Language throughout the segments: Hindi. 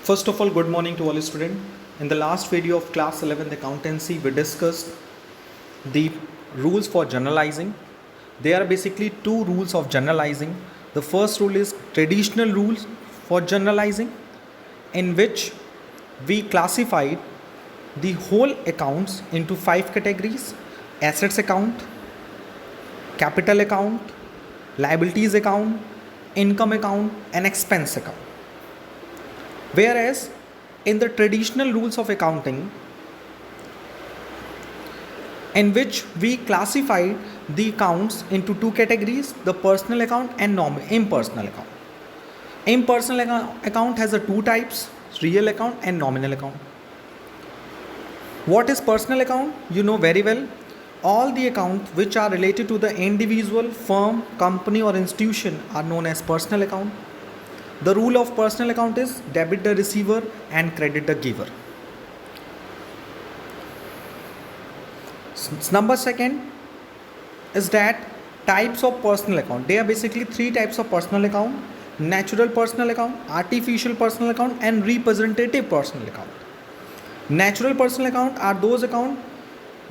First of all, good morning to all students. In the last video of class 11th accountancy, we discussed the rules for generalizing. There are basically two rules of generalizing. The first rule is traditional rules for generalizing, in which we classified the whole accounts into five categories: assets account, capital account, liabilities account, income account, and expense account. Whereas in the traditional rules of accounting, in which we classified the accounts into two categories: the personal account and impersonal account. Impersonal account has two types: real account and nominal account. What is personal account? You know very well. All the accounts which are related to the individual, firm, company or institution are known as personal account. The rule of personal account is debit the receiver and credit the giver. Number second is that types of personal account. There are basically three types of personal account: natural personal account, artificial personal account, and representative personal account. Natural personal account are those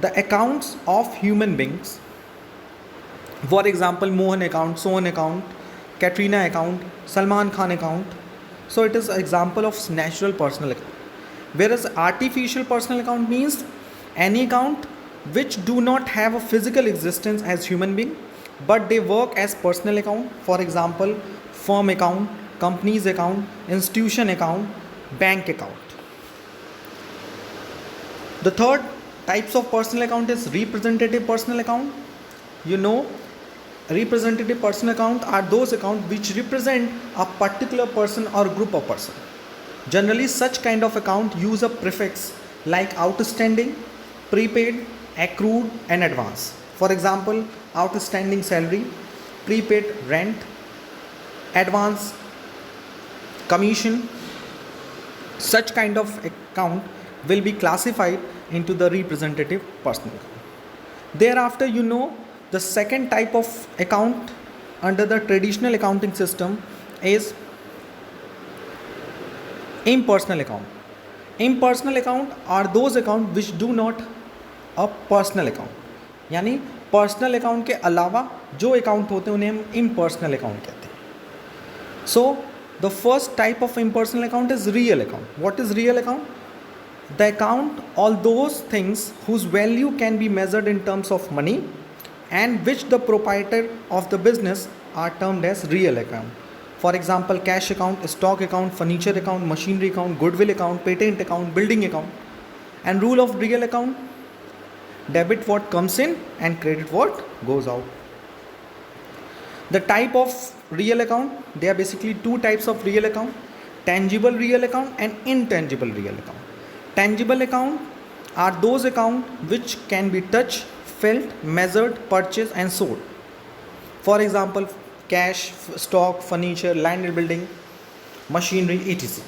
the accounts of human beings. For example, Mohan account, Sohan account, Katrina account, Salman Khan account. So it is an example of natural personal account. Whereas artificial personal account means any account which do not have a physical existence as human being, but they work as personal account. For example, firm account, company's account, institution account, bank account. The third types of personal account is representative personal account. You know, representative personal account are those accounts which represent a particular person or group of person. Generally, such kind of account use a prefix like outstanding, prepaid, accrued and advance. For example, outstanding salary, prepaid rent, advance commission. Such kind of account will be classified into the representative personal account. Thereafter, you know, the second type of account under the traditional accounting system is impersonal account. Impersonal account are those accounts which do not a personal account, यानी पर्सनल अकाउंट के अलावा जो अकाउंट होते हैं उन्हें हम इम्पर्सनल अकाउंट कहते हैं. So the first type of impersonal account is real account. What is real account? The account all those things whose value can be measured in terms of money and which the proprietor of the business are termed as real account. For example, cash account, stock account, furniture account, machinery account, goodwill account, patent account, building account. And rule of real account: debit what comes in and credit what goes out. The type of real account, there are basically two types of real account: tangible real account and intangible real account. Tangible account are those accounts which can be touched, felt, measured, purchased and sold. For example, cash, stock, furniture, land and building, machinery, etc.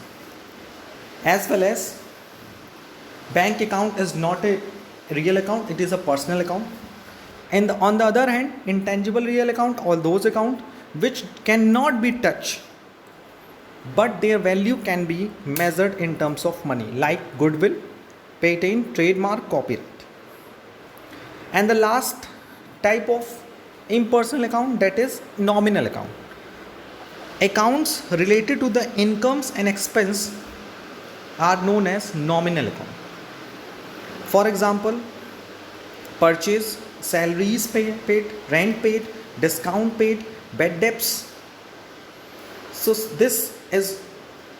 As well as bank account is not a real account, it is a personal account. And on the other hand, intangible real account, all those accounts which cannot be touched but their value can be measured in terms of money, like goodwill, patent, trademark, copyright. And the last type of impersonal account, that is nominal account. Accounts related to the incomes and expense are known as nominal account. For example, purchase, salaries paid, rent paid, discount paid, bad debts. So this is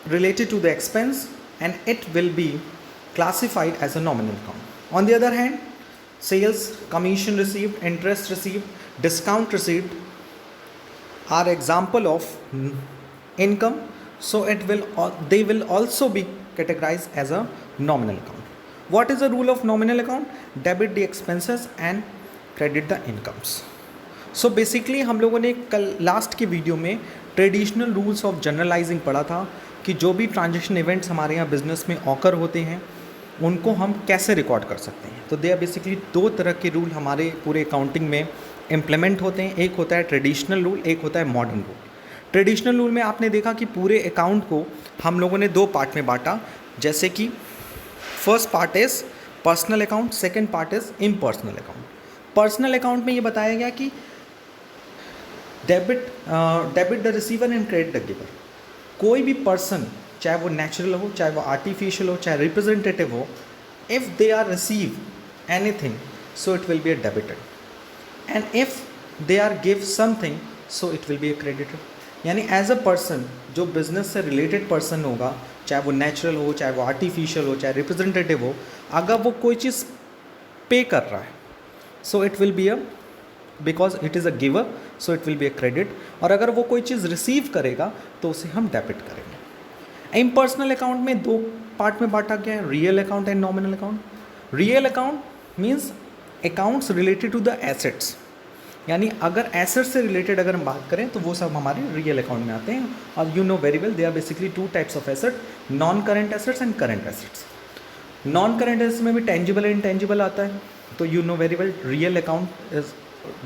related to the expense and it will be classified as a nominal account. On the other hand, sales, commission received, interest received, discount received are example of income, so they will also be categorized as a nominal account. What is the rule of nominal account? Debit the expenses and credit the incomes. So basically हम लोगों ने कल लास्ट के वीडियो में ट्रेडिशनल रूल्स ऑफ जनरलाइजिंग पढ़ा था कि जो भी ट्रांजेक्शन इवेंट्स हमारे यहाँ बिजनेस में ऑकर होते हैं उनको हम कैसे रिकॉर्ड कर सकते हैं. तो दे आर बेसिकली दो तरह के रूल हमारे पूरे अकाउंटिंग में इम्प्लीमेंट होते हैं. एक होता है ट्रेडिशनल रूल, एक होता है मॉडर्न रूल. ट्रेडिशनल रूल में आपने देखा कि पूरे अकाउंट को हम लोगों ने दो पार्ट में बांटा, जैसे कि first part is personal account, second part is impersonal account. Personal account में ये बताया गया कि debit the receiver and credit the giver. कोई भी पर्सन, चाहे वो नेचुरल हो, चाहे वो आर्टिफिशियल हो, चाहे रिप्रेजेंटेटिव हो, if they are receive anything so it will be a debited, and if they are give something so it will be a credited. यानी एज अ पर्सन, जो बिजनेस से रिलेटेड पर्सन होगा, चाहे वो नेचुरल हो, चाहे वो आर्टिफिशियल हो, चाहे रिप्रेजेंटेटिव हो, अगर वो कोई चीज़ पे कर रहा है so it will be a, because it is a giver so it will be a credit, और अगर वो कोई चीज़ रिसीव करेगा तो उसे हम डेबिट करेंगे। इम्पर्सनल अकाउंट में दो पार्ट में बांटा गया है, real account and nominal account. Real account means accounts related to the assets, यानी अगर एसेट से रिलेटेड अगर हम बात करें तो वो सब हमारे रियल अकाउंट में आते हैं। और you know very well they are basically two types of asset, non current assets and current assets. Non current assets में भी टेंजिबल एंड इंटेंजिबल आता है, तो you know very well real account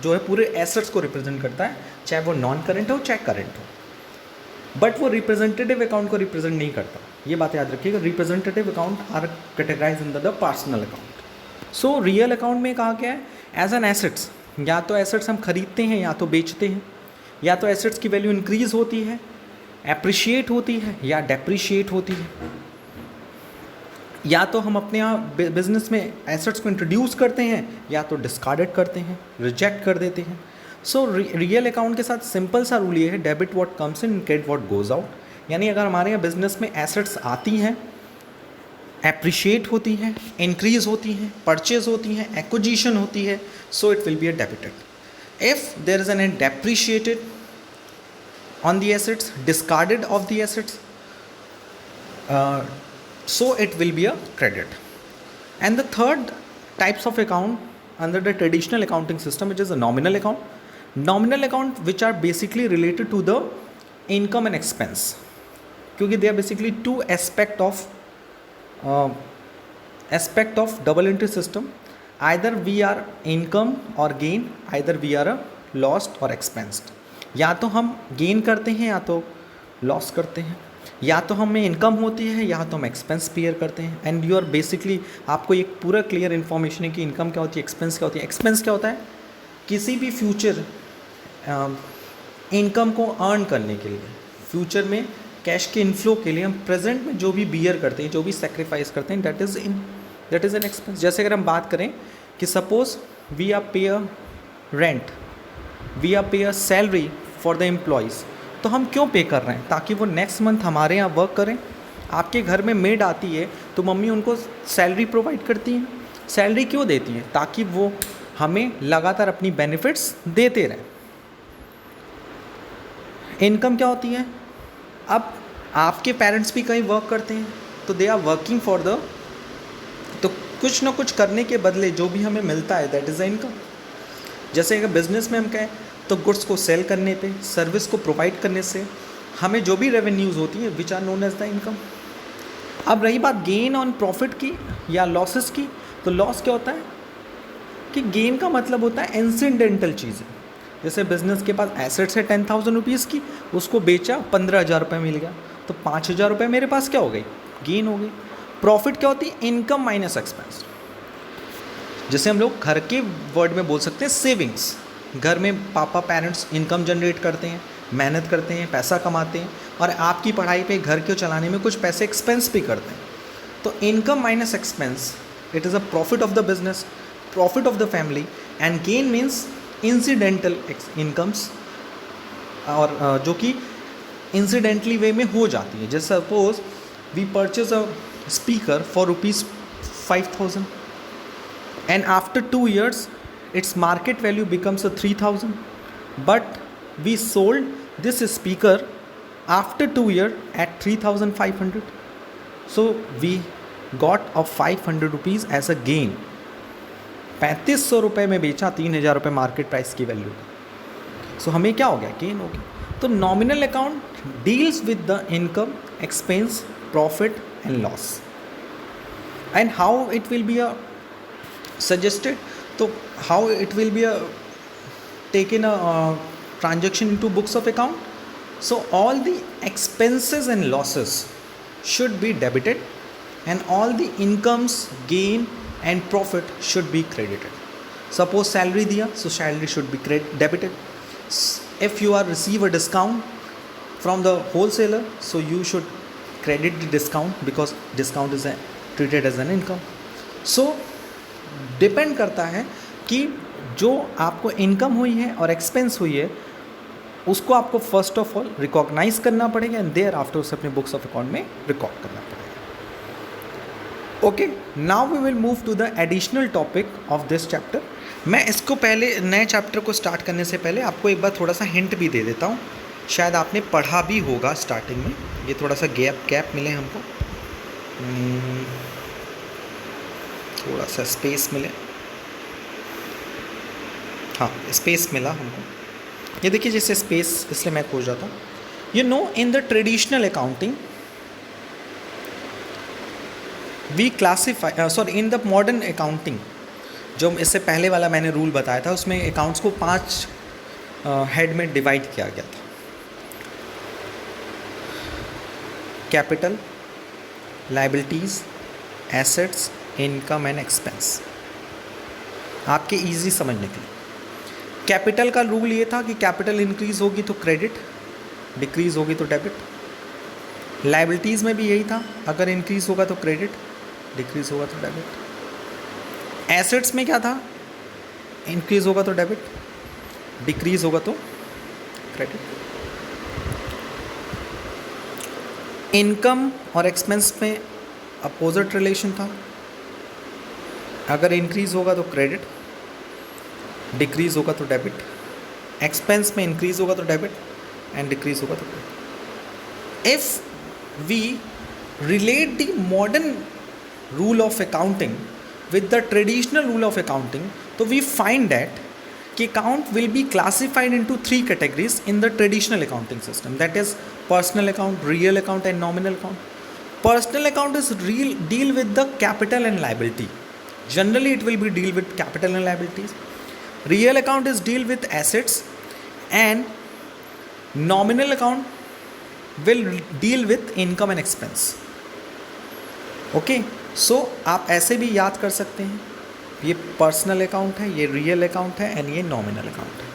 जो है पूरे एसेट्स को रिप्रेजेंट करता है, चाहे वो नॉन करेंट हो चाहे करेंट हो, बट वो रिप्रेजेंटेटिव अकाउंट को रिप्रेजेंट नहीं करता। ये बात याद रखिएगा, representative account are categorize in the personal account. So real account में कहा गया है एज एन एसेट्स, या तो एसेट्स हम खरीदते हैं या तो बेचते हैं, या तो एसेट्स की वैल्यू इंक्रीज होती है, एप्रिशिएट होती है, या डेप्रिशिएट होती है, या तो हम अपने यहाँ बिजनेस में एसेट्स को इंट्रोड्यूस करते हैं या तो डिस्कार्डेड करते हैं, रिजेक्ट कर देते हैं। सो रियल अकाउंट के साथ सिंपल सा रूल ये है, debit what comes in, credit what goes out. यानी अगर हमारे यहाँ बिजनेस में एसेट्स आती हैं, एप्रिशिएट होती हैं, इंक्रीज होती हैं, परचेज होती हैं, एक्विजिशन होती है, so it will be a debited. If there is an depreciated on the assets, discarded of the assets, so it will be a credit. And the third types of account under the traditional accounting system, which is a nominal account. Nominal account which are basically related to the income and expense, क्योंकि they are basically two aspect of double entry system. Either we are income or gain, either we are a lost or expensed. या तो हम गेन करते हैं या तो लॉस करते हैं, या तो हमें इनकम होती है या तो हम एक्सपेंस पेयर करते हैं। एंड यू आर बेसिकली, आपको एक पूरा क्लियर इन्फॉर्मेशन है कि इनकम क्या होती है, एक्सपेंस क्या होती है। एक्सपेंस क्या होता है, किसी भी फ्यूचर इनकम को अर्न करने के लिए, फ्यूचर में कैश के इनफ्लो के लिए हम प्रेजेंट में जो भी बियर करते हैं, जो भी सेक्रीफाइस करते हैं, दैट इज़ एन एक्सपेंस। जैसे अगर हम बात करें कि सपोज वी आर पे अ रेंट, वी आर पे a salary for the employees, तो हम क्यों पे कर रहे हैं, ताकि वो नेक्स्ट मंथ हमारे यहाँ वर्क करें। आपके घर में मेड आती है तो मम्मी उनको सैलरी प्रोवाइड करती हैं। सैलरी क्यों देती हैं, ताकि वो हमें लगातार अपनी बेनिफिट्स देते रहें। इनकम क्या होती है, अब आपके पेरेंट्स भी कहीं वर्क करते हैं तो they are working for the, तो कुछ ना कुछ करने के बदले जो भी हमें मिलता है दैट इज़ द इनकम। जैसे अगर बिजनेस में हम कहें तो गुड्स को सेल करने पे, सर्विस को प्रोवाइड करने से हमें जो भी रेवेन्यूज़ होती हैं which are known as the income. अब रही बात गेन ऑन प्रॉफिट की या लॉसेस की, तो लॉस क्या होता है कि गेन का मतलब होता है इंसिडेंटल चीज़ें। जैसे बिजनेस के पास एसेट्स है 10,000 रुपीज़ की, उसको बेचा 15,000 रुपये मिल गया, तो 5,000 रुपये मेरे पास क्या हो गई, गेन हो गई। प्रॉफिट क्या होती है, इनकम माइनस एक्सपेंस। जैसे हम लोग घर के वर्ड में बोल सकते हैं सेविंग्स। घर में पापा पेरेंट्स इनकम जनरेट करते हैं, मेहनत करते हैं, पैसा कमाते हैं, और आपकी पढ़ाई पे, घर को चलाने में कुछ पैसे एक्सपेंस भी करते हैं। तो income minus expense, it is a profit of the business, profit of the family. And gain means incidental incomes, और जो कि इंसिडेंटली वे में हो जाती है। जैसे suppose we purchase a speaker for ₹5,000 and after 2 years its market value becomes a 3,000, but we sold this speaker after 2 years at 3,500, so we got a 500 rupees as a gain। 3,500 रुपये में बेचा, 3,000 रुपये मार्केट प्राइस की वैल्यू का, सो हमें क्या हो गया, गेन हो गया। तो nominal account deals with the income, expense, profit and loss. And how it will be a suggested, so how it will be taken a transaction into books of account। So all the expenses and losses should be debited, and all the incomes, gain and profit should be credited. Suppose salary दिया, so salary should be debited. If you are receive a discount from the wholesaler, so you should credit the discount because discount is treated as an income. So depend करता है कि जो आपको इनकम हुई है और एक्सपेंस हुई है उसको आपको फर्स्ट ऑफ ऑल रिकॉग्नाइज करना पड़ेगा, एंड देयर आफ्टर उसे अपने बुक्स ऑफ अकाउंट में रिकॉर्ड करना पड़ेगा. Okay, now we will move to the additional topic of this chapter. मैं इसको पहले नए चैप्टर को स्टार्ट करने से पहले आपको एक बार थोड़ा सा हिंट भी दे देता हूँ. शायद आपने पढ़ा भी होगा स्टार्टिंग में, ये थोड़ा सा गैप मिले हमको, थोड़ा सा स्पेस मिले. हाँ, स्पेस मिला हमको. ये देखिए जैसे स्पेस, इसलिए मैं खोज रहा था. You know, in the traditional accounting we classify, sorry, in the modern accounting, जो इससे पहले वाला मैंने रूल बताया था, उसमें अकाउंट्स को 5 हेड में डिवाइड किया गया था. Capital, liabilities, assets, income and expense. आपके इजी समझने के लिए कैपिटल का रूल ये था कि कैपिटल इंक्रीज होगी तो क्रेडिट, डिक्रीज होगी तो डेबिट. लायबिलिटीज़ में भी यही था, अगर इंक्रीज होगा तो क्रेडिट, डिक्रीज होगा तो डेबिट. एसेट्स में क्या था, इंक्रीज होगा तो डेबिट, डिक्रीज होगा तो क्रेडिट. इनकम और एक्सपेंस में अपोजिट रिलेशन था, अगर इंक्रीज होगा तो क्रेडिट, डिक्रीज होगा तो डेबिट. एक्सपेंस में इंक्रीज होगा तो डेबिट एंड डिक्रीज होगा तो credit. If we relate the modern rule of accounting with the traditional rule of accounting, so we find that कि account will be classified into 3 categories in the traditional accounting system, that is personal account, real account and nominal account. Personal account is deal with the capital and liability. Generally it will be deal with capital and liabilities. Real account is deal with assets, and nominal account will deal with income and expense. Okay, so आप ऐसे भी याद कर सकते हैं, ये पर्सनल अकाउंट है, ये रियल अकाउंट है एंड ये नॉमिनल अकाउंट है.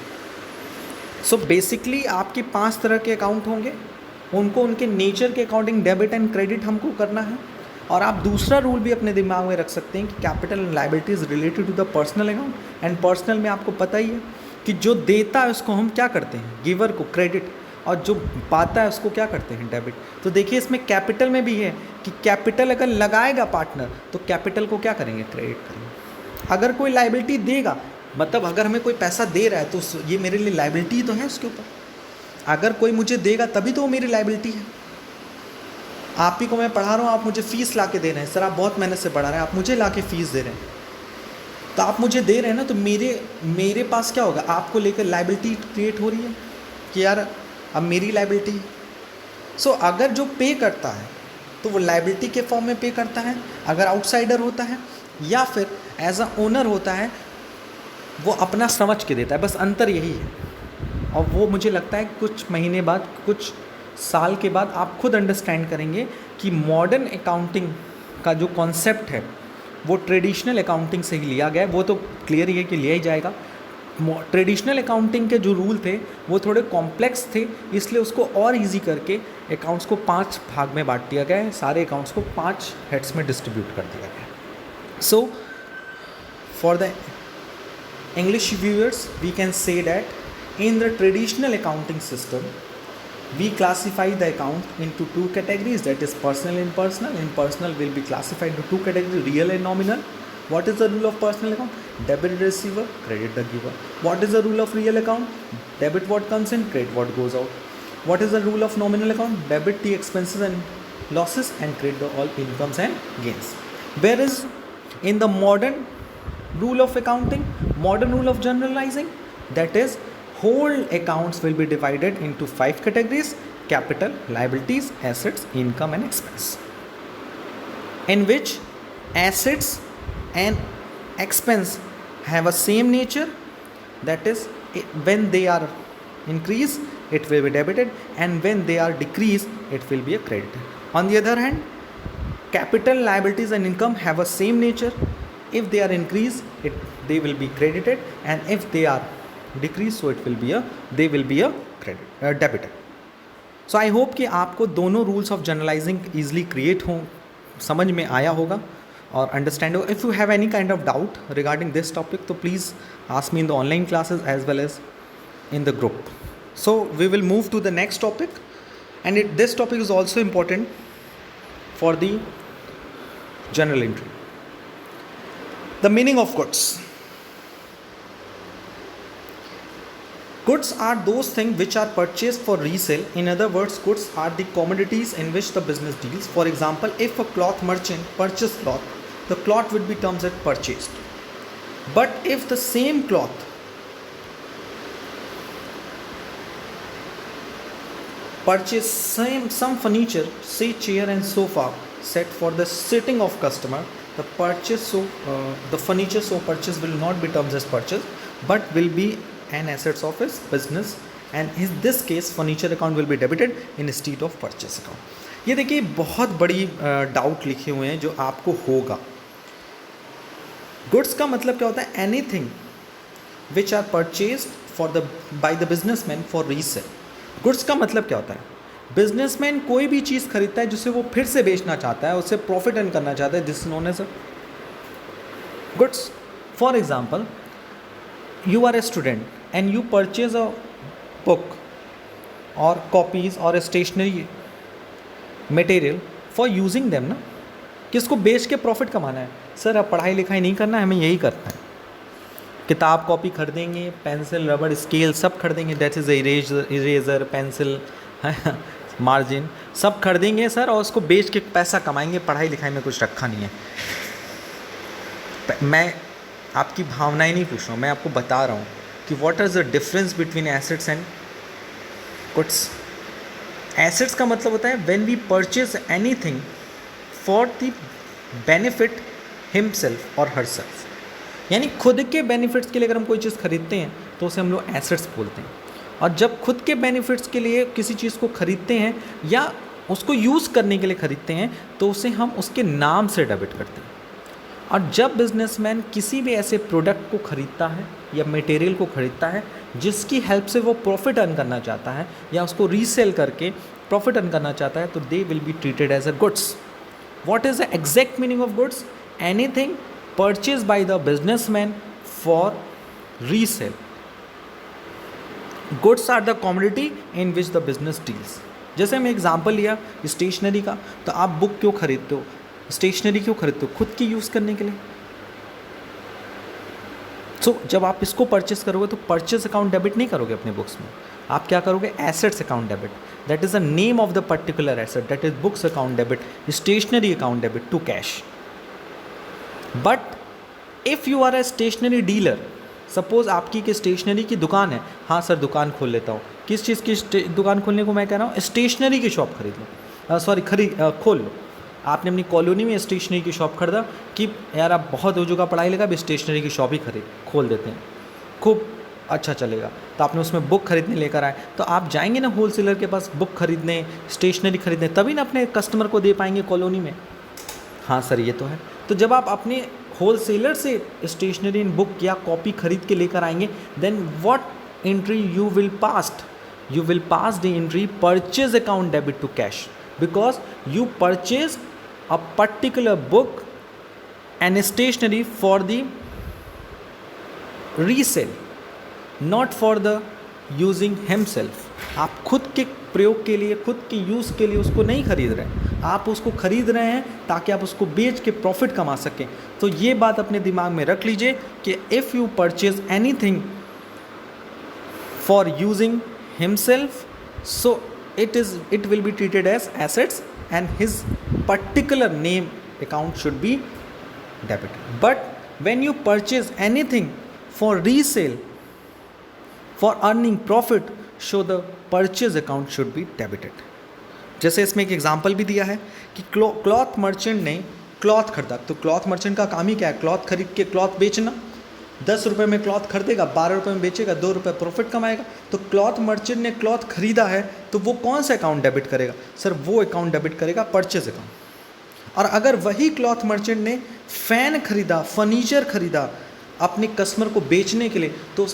सो बेसिकली आपके 5 तरह के अकाउंट होंगे, उनको उनके नेचर के अकॉर्डिंग डेबिट एंड क्रेडिट हमको करना है. और आप दूसरा रूल भी अपने दिमाग में रख सकते हैं कि capital and liabilities related to the personal account, and personal में आपको पता ही है कि जो देता है उसको हम क्या करते हैं, गिवर को क्रेडिट, और जो पाता है उसको क्या करते हैं, डेबिट. तो देखिए इसमें कैपिटल में भी है कि कैपिटल अगर लगाएगा पार्टनर तो कैपिटल को क्या करेंगे, क्रेडिट करेंगे. अगर कोई लायबिलिटी देगा, मतलब अगर हमें कोई पैसा दे रहा है तो ये मेरे लिए लायबिलिटी तो है उसके ऊपर. अगर कोई मुझे देगा तभी तो वो मेरी लायबिलिटी है. आप ही को मैं पढ़ा रहा हूँ, आप मुझे फ़ीस ला के दे रहे हैं, सर आप बहुत मेहनत से पढ़ा रहे हैं, आप मुझे ला के फ़ीस दे रहे हैं, तो आप मुझे दे रहे हैं ना, तो मेरे पास क्या होगा, आपको लेकर लायबिलिटी क्रिएट हो रही है कि यार अब मेरी लायबिलिटी है. सो अगर जो पे करता है तो वो लायबिलिटी के फॉर्म में पे करता है, अगर आउटसाइडर होता है या फिर एज अ ओनर होता है वो अपना समझ के देता है, बस अंतर यही है. और वो मुझे लगता है कुछ महीने बाद, कुछ साल के बाद आप खुद अंडरस्टैंड करेंगे कि मॉडर्न अकाउंटिंग का जो कॉन्सेप्ट है वो ट्रेडिशनल अकाउंटिंग से ही लिया गया है. वो तो क्लियर ही है कि लिया ही जाएगा. ट्रेडिशनल अकाउंटिंग के जो रूल थे वो थोड़े कॉम्प्लेक्स थे, इसलिए उसको और इजी करके अकाउंट्स को 5 भाग में बांट दिया गया है, सारे अकाउंट्स को 5 हेड्स में डिस्ट्रीब्यूट कर दिया गया है. So for the English viewers we can say that in the traditional accounting system we classify the account into 2 categories, that is personal and impersonal. Impersonal will be classified into 2 categories, real and nominal. What is the rule of personal account? Debit the receiver, credit the giver. What is the rule of real account? Debit what comes in, credit what goes out. What is the rule of nominal account? Debit the expenses and losses and credit the all incomes and gains. Whereas in the modern rule of accounting, modern rule of generalizing, that is whole accounts will be divided into 5 categories: capital, liabilities, assets, income and expense, in which assets and expense have a same nature, that is when they are increase, it will be debited, and when they are decrease, it will be a credited. On the other hand, capital, liabilities and income have a same nature. If they are increased, they will be credited, and if they are decreased, so they will be a debited. So I hope कि आपको दोनों rules of generalizing easily create हों, समझ में आया होगा और अंडरस्टैंड होगा. If you have any kind of doubt regarding this topic, तो please ask me in the online classes as well as in the group. So we will move to the next topic, and this topic is also important for the journal entry. The meaning of goods. Goods are those things which are purchased for resale. In other words, goods are the commodities in which the business deals. For example, if a cloth merchant purchases cloth, the cloth would be termed as purchased. But if the same cloth purchase some furniture, say chair and sofa set for the sitting of customer, the furniture so purchase will not be termed as purchase, but will be an assets of his business, and in this case furniture account will be debited instead of purchase account. ये देखिए बहुत बड़ी डाउट लिखे हुए हैं जो आपको होगा. गुड्स का मतलब क्या होता है? Anything which are purchased by the businessman for resale. Goods का मतलब क्या होता है? बिजनेसमैन कोई भी चीज़ खरीदता है जिसे वो फिर से बेचना चाहता है, उससे प्रॉफिट अर्न करना चाहता है, this is known as goods. For example, you are a student and you purchase a book और कॉपीज़ और stationery material for using them ना, किसको बेच के प्रॉफिट कमाना है. सर अब पढ़ाई लिखाई नहीं करना है, हमें यही करना है. किताब कॉपी खरीदेंगे, पेंसिल रबड़ स्केल सब खरीदेंगे, that is eraser pencil margin सब खरीदेंगे सर, और उसको बेच के पैसा कमाएंगे. पढ़ाई लिखाई में कुछ रखा नहीं है. मैं आपकी भावनाएं नहीं पूछ रहा हूँ, मैं आपको बता रहा हूँ कि what is the difference between assets and goods. Assets का मतलब होता है when we purchase anything for the benefit himself और हरसेल्फ, यानी खुद के बेनिफिट्स के लिए अगर हम कोई चीज़ खरीदते हैं तो उसे हम लोग एसेट्स बोलते हैं. और जब खुद के बेनिफिट्स के लिए किसी चीज़ को खरीदते हैं या उसको यूज़ करने के लिए खरीदते हैं तो उसे हम उसके नाम से डेबिट करते हैं. और जब बिजनेसमैन किसी भी ऐसे प्रोडक्ट को खरीदता है या मटेरियल को खरीदता है जिसकी हेल्प से वो प्रॉफिट अर्न करना चाहता है या उसको रीसेल करके प्रॉफिट अर्न करना चाहता है, तो they will be treated as a goods. What is the exact meaning of goods? Anything purchased by the businessman for resale. Goods are the commodity in which the business deals. जैसे हमने एग्जाम्पल लिया स्टेशनरी का, तो आप बुक क्यों खरीदते हो, स्टेशनरी क्यों खरीदते हो? खुद की यूज़ करने के लिए. सो जब आप इसको परचेस करोगे तो परचेस अकाउंट डेबिट नहीं करोगे अपने बुक्स में, आप क्या करोगे? Assets account debit. That is the name of the particular asset, that is books account debit, stationery account debit to cash. But if you are a stationery dealer, suppose आपकी कि स्टेशनरी की दुकान है, हाँ सर दुकान खोल लेता हूँ. किस चीज़ की दुकान खोलने को मैं कह रहा हूँ? स्टेशनरी की शॉप खरीद लो, खोल लो. आपने अपनी कॉलोनी में स्टेशनरी की शॉप खरीदा कि यार आप बहुत हो चुका पढ़ाई लगा, अब स्टेशनरी की शॉप ही खोल देते हैं, खूब अच्छा चलेगा. तो आपने उसमें बुक खरीदने लेकर आए, तो आप जाएंगे ना होलसेलर के पास बुक खरीदने, स्टेशनरी खरीदने, तभी ना अपने कस्टमर को दे पाएंगे कॉलोनी में. हाँ सर ये तो है. तो जब आप अपने होलसेलर से स्टेशनरी बुक या कॉपी खरीद के लेकर आएंगे, then what entry you will pass the entry purchase account debit to cash, because you purchase a particular book and stationery for the resale, not for the using himself. आप खुद के प्रयोग के लिए, खुद के यूज़ के लिए उसको नहीं खरीद रहे हैं, आप उसको खरीद रहे हैं ताकि आप उसको बेच के प्रॉफिट कमा सकें. तो ये बात अपने दिमाग में रख लीजिए कि if you purchase anything for using himself, so it will be treated as assets and his particular name account should be debited. But when you purchase anything for resale, for earning profit, so the purchase account should be debited. जैसे इसमें एक एग्जांपल भी दिया है कि क्लॉथ मर्चेंट ने क्लॉथ खरीदा, तो क्लॉथ मर्चेंट का काम ही क्या है? क्लॉथ खरीद के क्लॉथ बेचना. ₹10 में क्लॉथ खरीदेगा, ₹12 में बेचेगा, ₹2 प्रॉफिट कमाएगा। तो क्लॉथ मर्चेंट ने क्लॉथ खरीदा है तो वो कौन सा अकाउंट डेबिट करेगा? सर वो अकाउंट डेबिट करेगा परचेज अकाउंट। और अगर वही क्लॉथ मर्चेंट ने फ़ैन खरीदा, फर्नीचर खरीदा अपने कस्टमर को बेचने के लिए, तो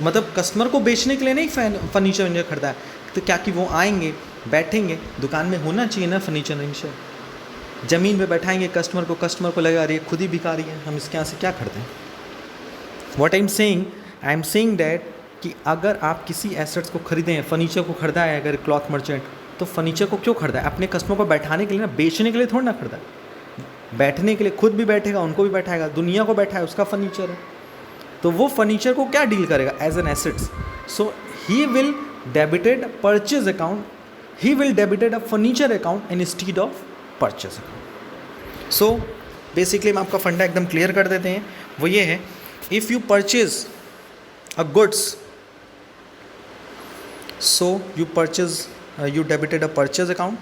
मतलब कस्टमर को बेचने के लिए नहीं फर्नीचर खरीदा है, तो क्या कि वो आएंगे, बैठेंगे, दुकान में होना चाहिए ना फर्नीचर, ज़मीन पे बैठाएंगे कस्टमर को लगेगा अरे खुद ही भिखारी है, हम इसके यहाँ से क्या खरीदें। What I am saying that कि अगर आप किसी एसेट्स को खरीदें हैं, फर्नीचर को खरीदा है अगर क्लॉथ मर्चेंट, तो फर्नीचर को क्यों खरीदा है? अपने कस्टमर को बैठाने के लिए ना, बेचने के लिए थोड़ा ना खरीदा है। बैठने के लिए खुद भी बैठेगा, उनको भी बैठाएगा, दुनिया को बैठाए, उसका फर्नीचर है। तो वो फर्नीचर को क्या डील करेगा? As an assets. So he will debited purchase account, he will debited a furniture account instead of purchase account. So basically हम आपका फंडा एकदम क्लियर कर देते हैं, वो ये है, if you purchase a goods, so you debited a purchase account,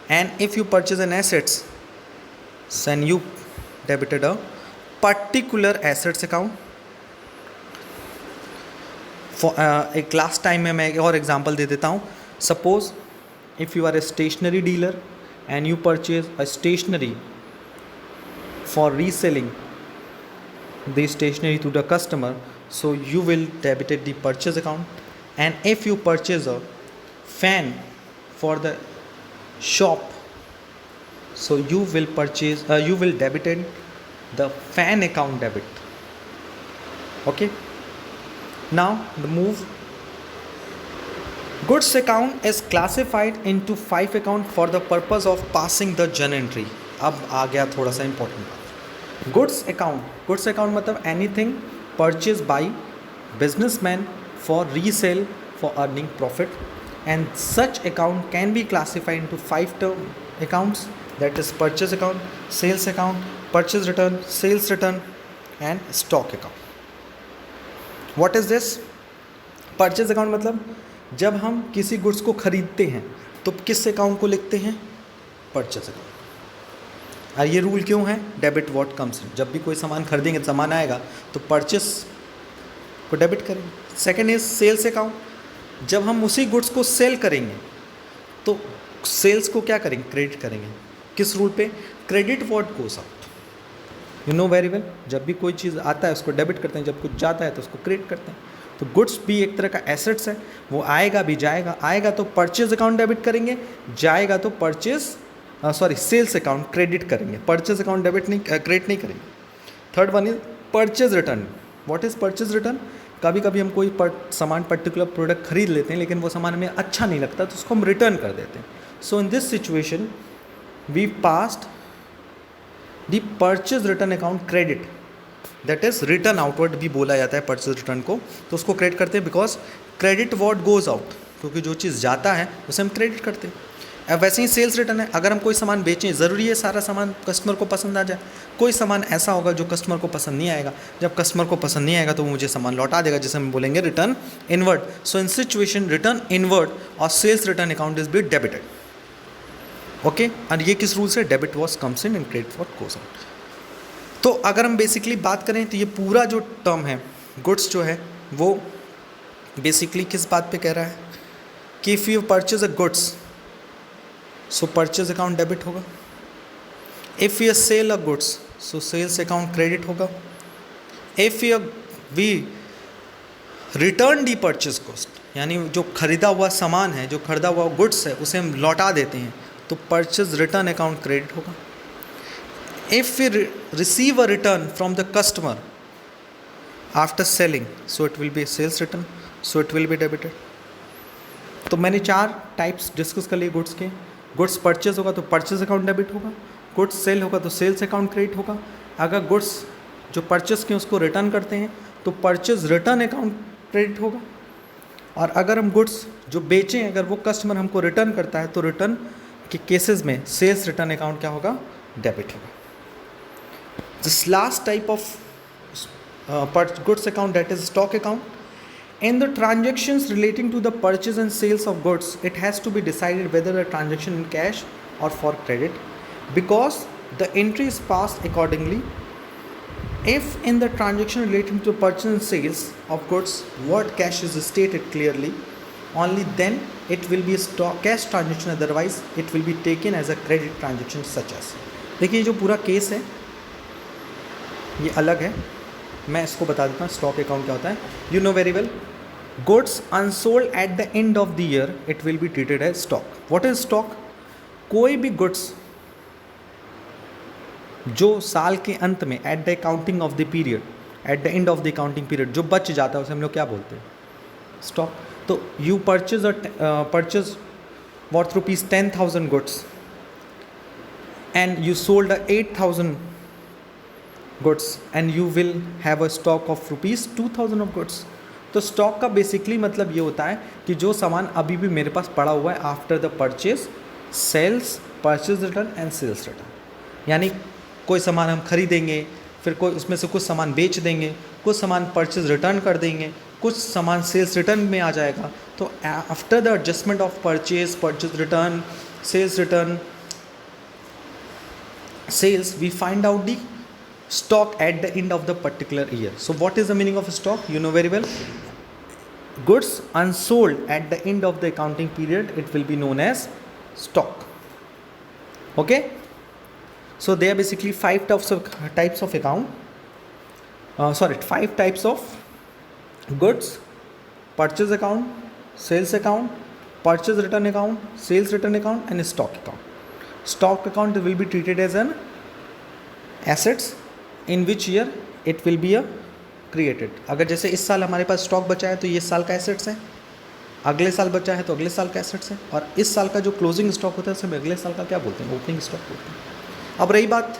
and if you purchase an assets, then you debited a particular assets account. For एक लास्ट टाइम में मैं एक और एग्जांपल दे देता हूँ। Suppose if you are a stationery dealer and you purchase a stationery for reselling the stationery to the customer, so you will debited the purchase account. And if you purchase a fan for the shop, so you will debited the fan account debit. Okay, now the move. Goods account is classified into 5 account for the purpose of passing the journal entry. अब आ गया थोड़ा सा important बात। गुड्स अकाउंट मतलब anything purchase by businessman for resale for earning profit, and such account can be classified into 5 term accounts, that is purchase account, sales account, purchase return, sales return and stock account. What is this? Purchase account मतलब जब हम किसी गुड्स को खरीदते हैं तो किस अकाउंट को लिखते हैं? Purchase account. और ये रूल क्यों है? डेबिट व्हाट कम्स इन, जब भी कोई सामान खरीदेंगे, सामान आएगा तो परचेस को डेबिट करेंगे। सेकेंड इज सेल्स अकाउंट, जब हम उसी गुड्स को सेल करेंगे तो सेल्स को क्या करेंगे? क्रेडिट करेंगे। किस रूल पे? Credit what goes out, you know very well. जब भी कोई चीज़ आता है उसको डेबिट करते हैं, जब कुछ जाता है तो उसको क्रेडिट करते हैं। तो गुड्स भी एक तरह का एसेट्स है, वो आएगा भी जाएगा, आएगा तो परचेज अकाउंट डेबिट करेंगे, जाएगा तो सेल्स अकाउंट क्रेडिट करेंगे, परचेज अकाउंट क्रेडिट नहीं करेंगे। Third one is purchase return. What is purchase return? कभी कभी हम कोई सामान पर्टिकुलर प्रोडक्ट खरीद लेते हैं लेकिन वो सामान हमें अच्छा नहीं लगता तो उसको हम रिटर्न कर देते हैं। So in this situation we passed the purchase return account credit, that is return outward भी बोला जाता है परचेज रिटर्न को, तो उसको क्रेडिट करते हैं because credit what goes out, क्योंकि जो चीज़ जाता है उसे हम क्रेडिट करते हैं। अब वैसे ही सेल्स रिटर्न है, अगर हम कोई सामान बेचें, ज़रूरी है सारा सामान कस्टमर को पसंद आ जाए। कोई सामान ऐसा होगा जो कस्टमर को पसंद नहीं आएगा, जब कस्टमर को पसंद नहीं आएगा तो वो मुझे सामान लौटा देगा, जिसे हम बोलेंगे return inward. So in situation return inward और sales return account is be debited. Okay, और ये किस रूल से? Debit was comes in and credit what goes out. तो अगर हम बेसिकली बात करें तो ये पूरा जो टर्म है गुड्स जो है वो बेसिकली किस बात पे कह रहा है कि if you purchase a goods, so purchase account debit होगा। If you sell a goods, so sales account credit होगा। If you we return the purchase cost, यानी जो खरीदा हुआ सामान है, जो खरीदा हुआ गुड्स है, उसे हम लौटा देते हैं तो परचेज रिटर्न अकाउंट क्रेडिट होगा। If we receive a return from the customer after selling, so it will be sales return, so it will be debited. तो मैंने 4 टाइप्स डिस्कस कर लिए गुड्स के। गुड्स परचेज होगा तो परचेज अकाउंट डेबिट होगा, गुड्स सेल होगा तो सेल्स अकाउंट क्रेडिट होगा। अगर गुड्स जो परचेज किए उसको रिटर्न करते हैं तो परचेज रिटर्न अकाउंट क्रेडिट होगा। और अगर हम गुड्स जो बेचें, अगर वो कस्टमर हमको रिटर्न करता है तो रिटर्न के केसेस में सेल्स रिटर्न अकाउंट क्या होगा? डेबिट होगा। This last type of goods account, that is stock account. In the transactions relating to the purchase and sales of goods, it has to be decided whether a transaction in cash or for credit, because the entry is passed accordingly If in the transaction relating to purchase and sales of goods word cash is stated clearly, only then it will be a stock cash transaction, otherwise it will be taken as a credit transaction such as. देखिए जो पूरा केस है ये अलग है, मैं इसको बता देता हूँ स्टॉक अकाउंट क्या होता है. You know very well, goods unsold at the end of the year it will be treated as stock. What is stock? कोई भी गुड्स जो साल के अंत में at the accounting of the period, at the end of the accounting period जो बच जाता है उसे हम लोग क्या बोलते हैं? स्टॉक. तो you purchase worth rupees 10,000 goods and you sold 8,000 goods and you will have a stock of rupees 2,000 of goods. तो स्टॉक का बेसिकली मतलब ये होता है कि जो सामान अभी भी मेरे पास पड़ा हुआ है after the purchase, sales, purchase return and sales return. यानी कोई सामान हम खरीदेंगे, फिर कोई उसमें से कुछ सामान बेच देंगे, कुछ सामान परचेज रिटर्न कर देंगे, कुछ सामान सेल्स रिटर्न में आ जाएगा. तो after the adjustment of purchase, purchase return, sales return, sales, we find out the stock at the end of the particular year. So what is the meaning of stock? You know very well, goods unsold at the end of the accounting period, it will be known as stock. Okay, so there are basically five types of account, five types of goods: purchase account, sales account, purchase return account, sales return account and stock account. Stock account will be treated as an assets in which year it will be a created. अगर जैसे इस साल हमारे पास स्टॉक बचा है तो ये साल का एसेट्स है, अगले साल बचा है तो अगले साल का एसेट्स है, और इस साल का जो क्लोजिंग स्टॉक होता है उसे अगले साल का क्या बोलते हैं? ओपनिंग स्टॉक बोलते हैं. अब रही बात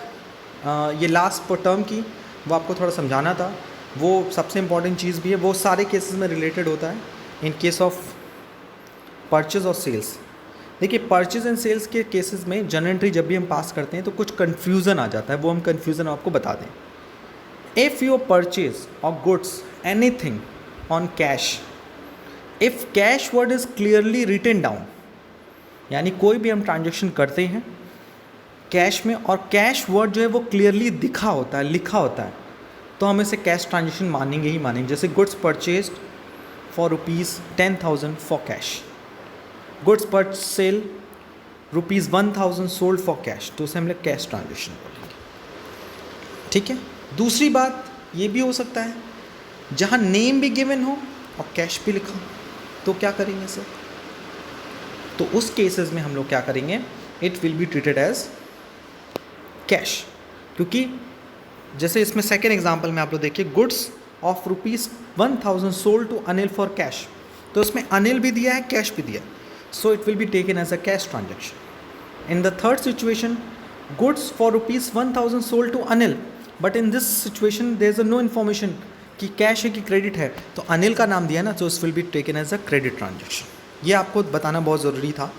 ये लास्ट टर्म की, वो आपको थोड़ा समझाना था, वो सबसे इंपॉर्टेंट चीज़ भी है, वो सारे केसेस में रिलेटेड होता है इन केस ऑफ परचेज और सेल्स. देखिए परचेज एंड सेल्स के केसेस में जर्नल एंट्री जब भी हम पास करते हैं तो कुछ कन्फ्यूज़न आ जाता है, वो हम कन्फ्यूज़न आपको बता दें. इफ़ यू परचेज और goods anything on cash, if cash word is clearly written down, यानी कोई भी हम ट्रांजेक्शन करते हैं कैश में और कैश वर्ड जो है वो क्लियरली दिखा होता है, लिखा होता है, तो हम इसे कैश ट्रांजेक्शन मानेंगे ही मानेंगे. जैसे goods purchase for rupees 10,000 for cash, goods पर sale rupees 1,000 sold for cash, तो उसे हम लोग कैश ट्रांजेक्शन बोलेंगे. ठीक है. दूसरी बात ये भी हो सकता है जहाँ नेम भी गिवन हो और कैश भी लिखा हो, तो क्या करेंगे सर? तो उस केसेस में हम लोग क्या करेंगे? It will be treated as cash. क्योंकि जैसे इसमें सेकेंड एग्जाम्पल में आप लोग देखिए, goods of rupees 1,000 sold to Anil for cash, तो उसमें अनिल भी दिया है, कैश भी दिया है, so it will be taken as a cash transaction. In the third situation, goods for rupees 1,000 sold to Anil, but in this situation there is a no information कि कैश है कि क्रेडिट है, तो अनिल का नाम दिया ना, so this will be taken as a credit transaction. ये आपको बताना बहुत ज़रूरी था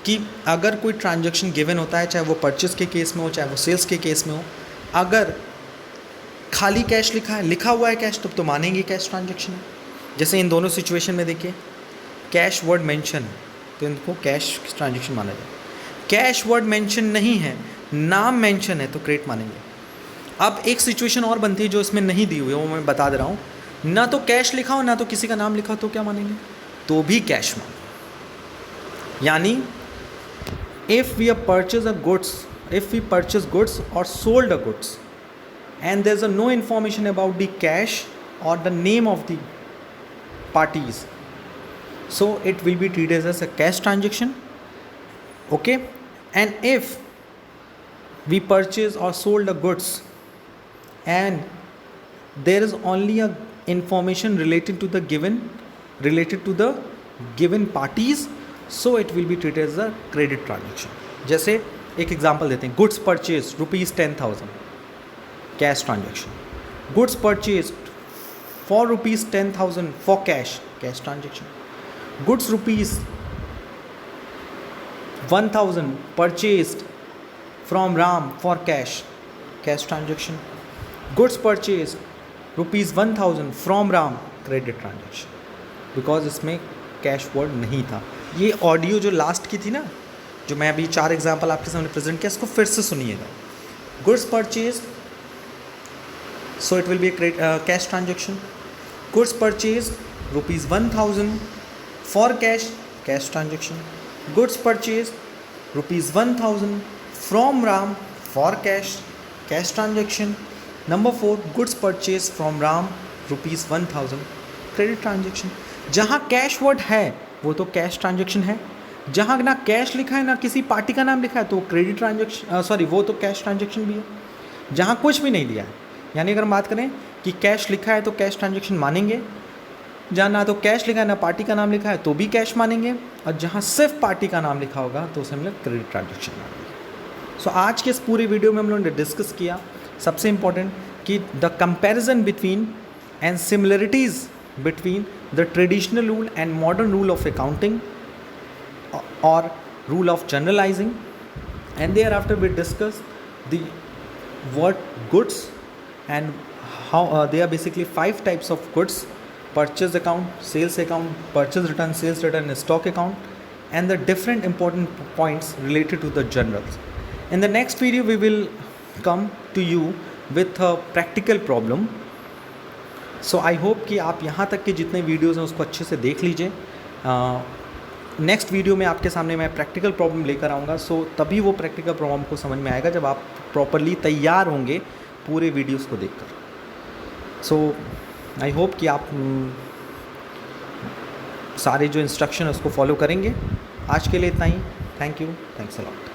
कि अगर कोई ट्रांजेक्शन गिवन होता है, चाहे वो परचेस के केस में हो, चाहे वो सेल्स के केस में हो, अगर खाली कैश लिखा है, लिखा हुआ है कैश, तब तो मानेंगे कैश ट्रांजेक्शन है. जैसे इन दोनों सिचुएशन में देखिए, कैश वर्ड मेंशन है तो इनको कैश ट्रांजेक्शन माना जाए. कैश वर्ड मेंशन नहीं है, नाम मेंशन है, तो क्रेडिट मानेंगे. अब एक सिचुएशन और बनती है जो इसमें नहीं दी हुई है, वो मैं बता दे रहा हूँ. ना तो कैश लिखा हो ना तो किसी का नाम लिखा हो, तो क्या मानेंगे? तो भी कैश मानेंगे. यानी इफ़ वी परचेज गुड्स और sold a goods and there is a no information about the cash और the name of the parties, so it will be treated as a cash transaction. Okay, and if we purchase or sold the goods and there is only a information related to the given parties, so it will be treated as a credit transaction. जैसे एक एग्जांपल देते हैं, goods purchase rupees 10,000 cash transaction, goods purchase for rupees 10,000 for cash, cash transaction. Goods rupees 1,000 purchased from Ram for cash, cash transaction. Goods purchased rupees 1,000 from Ram, credit transaction. Because इसमें कैश वर्ड नहीं था. ये ऑडियो जो लास्ट की थी ना, जो मैं अभी 4 एग्जाम्पल आपके सामने प्रेजेंट किया, इसको फिर से सुनिएगा. Goods purchase So it will be a cash transaction. Goods purchased rupees 1000 for cash transaction. Goods purchased rupees 1000 from Ram for cash transaction. Number 4, goods purchased from Ram rupees 1000 credit transaction. जहाँ कैश वर्ड है वो तो कैश ट्रांजेक्शन है, जहाँ ना कैश लिखा है ना किसी पार्टी का नाम लिखा है तो क्रेडिट ट्रांजेक्शन वो तो कैश ट्रांजेक्शन भी है. जहाँ कुछ भी नहीं दिया है, यानी अगर हम बात करें कि कैश लिखा है तो कैश ट्रांजेक्शन मानेंगे, जहाँ ना तो कैश लिखा है ना पार्टी का नाम लिखा है तो भी कैश मानेंगे, और जहाँ सिर्फ पार्टी का नाम लिखा होगा तो उसे हम लोग क्रेडिट ट्रांजेक्शन मानेंगे. सो आज के इस पूरे वीडियो में हम लोगों ने डिस्कस किया सबसे इम्पोर्टेंट कि the comparison between and similarities between the traditional rule and modern rule of accounting or rule of generalizing, and thereafter we discuss the word goods and how they are basically 5 types of goods: purchase account, sales account, purchase return, sales return, stock account, and the different important points related to the generals. In the next video we will come to you with a practical problem. So I hope कि आप यहाँ तक के जितने वीडियोज़ हैं उसको अच्छे से देख लीजिए. नेक्स्ट वीडियो में आपके सामने मैं प्रैक्टिकल प्रॉब्लम लेकर आऊँगा. सो तभी वो प्रैक्टिकल प्रॉब्लम को समझ में आएगा जब आप प्रॉपरली तैयार होंगे पूरे वीडियोस को देखकर. सो आई होप कि आप सारे जो इंस्ट्रक्शन है उसको फॉलो करेंगे. आज के लिए इतना ही. Thank you. Thanks a lot.